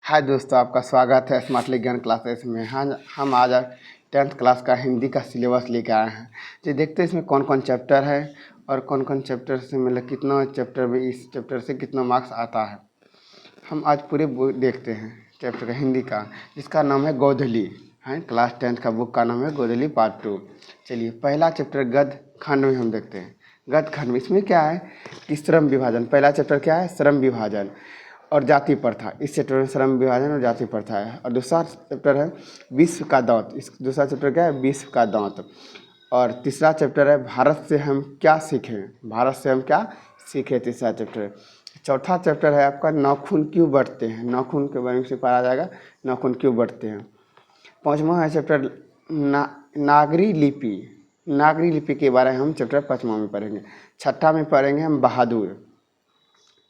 हाय दोस्तों, आपका स्वागत है स्मार्टली ज्ञान क्लासेस में। हाँ, हम आज 10th क्लास का हिंदी का सिलेबस लेके आए हैं। तो देखते हैं इसमें कौन कौन चैप्टर है और कौन कौन चैप्टर से मतलब कितना चैप्टर में इस चैप्टर से कितना मार्क्स आता है। हम आज पूरे देखते हैं चैप्टर का हिंदी का, जिसका नाम है गोधली। है क्लास 10th का बुक का नाम है गोधली पार्ट 2। चलिए, पहला चैप्टर गद्य खंड में हम देखते हैं। गद्य खंड में इसमें क्या है कि श्रम विभाजन। पहला चैप्टर क्या है? श्रम विभाजन और जाति प्रथा। इस चैप्टर में श्रम विभाजन और जाति प्रथा है। और दूसरा चैप्टर है विश्व का दांत। इस दूसरा चैप्टर क्या है? विश्व का दांत। और तीसरा चैप्टर है भारत से हम क्या सीखें। भारत से हम क्या सीखें, तीसरा चैप्टर। चौथा चैप्टर है आपका नाखून क्यों बढ़ते हैं। नाखून के बारे में से पढ़ा जाएगा, नाखून क्यों बढ़ते हैं। पाँचवा है चैप्टर नागरी लिपि। नागरी लिपि के बारे में हम चैप्टर 5वां में पढ़ेंगे। छठा में पढ़ेंगे हम बहादुर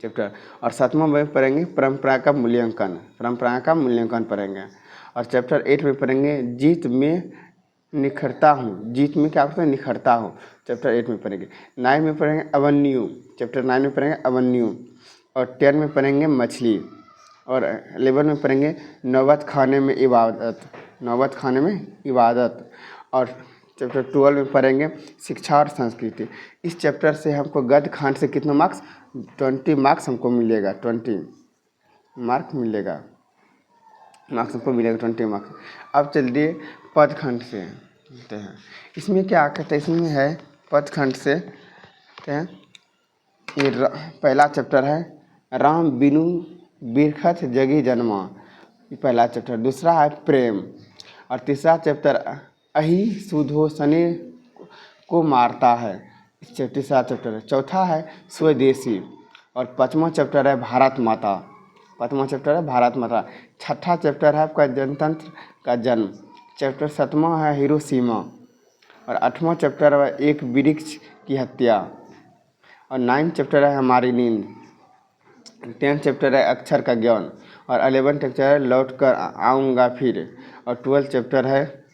चैप्टर। और 7वां में पढ़ेंगे परंपरा का मूल्यांकन। परंपरा का मूल्यांकन पढ़ेंगे। और चैप्टर 8 में पढ़ेंगे जीत में निखरता हूँ। जीत में क्या होता है? निखरता हूँ। चैप्टर 8 में पढ़ेंगे। 9 में पढ़ेंगे अवन्यू। चैप्टर 9 में पढ़ेंगे अवन्यू। और 10 में पढ़ेंगे मछली। और 11 में पढ़ेंगे नौबत खाने में इबादत। नौबत खाने में इबादत। और चैप्टर 12 में पढ़ेंगे शिक्षा और संस्कृति। इस चैप्टर से हमको गद्य खंड से कितना मार्क्स? 20 मार्क्स हमको मिलेगा। 20 मार्क्स मिलेगा, मार्क्स हमको मिलेगा 20 मार्क्स। अब चलिए पद खंड से देखते हैं। इसमें क्या कहते हैं? इसमें है पद खंड से हैं ये पहला चैप्टर है राम बिनु बिरखत जगी जन्मा। ये पहला चैप्टर। दूसरा है प्रेम। और तीसरा चैप्टर अहि सुधोषणी को मारता है। इस तीसरा चैप्टर है। चौथा है स्वदेशी। और 5वां चैप्टर है भारत माता। 5वां चैप्टर है भारत माता। छठा चैप्टर है आपका जनतंत्र का जन्म। चैप्टर 7वां है हिरोशिमा। और 8वां चैप्टर है एक वृक्ष की हत्या। और 9 चैप्टर है हमारी नींद। 10 चैप्टर है अक्षर का ज्ञान। और 11 चैप्टर है लौट कर आऊँगा फिर। और 12 चैप्टर है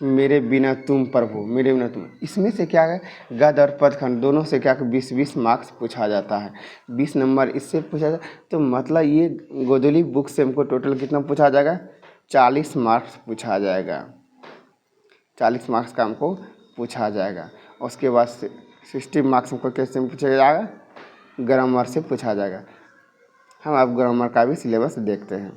मेरे बिना तुम प्रभु, मेरे बिना तुम। इसमें से क्या है? गद्य और पद खंड दोनों से क्या 20-20 मार्क्स पूछा जाता है। 20 नंबर इससे पूछा जाए तो मतलब ये गोधली बुक से हमको टोटल कितना पूछा जाएगा? 40 मार्क्स पूछा जाएगा। 40 मार्क्स का हमको पूछा जाएगा। उसके बाद 60 मार्क्स हमको कैसे पूछा जाएगा? ग्रामर से पूछा जाएगा। हम अब ग्रामर का भी सिलेबस देखते हैं।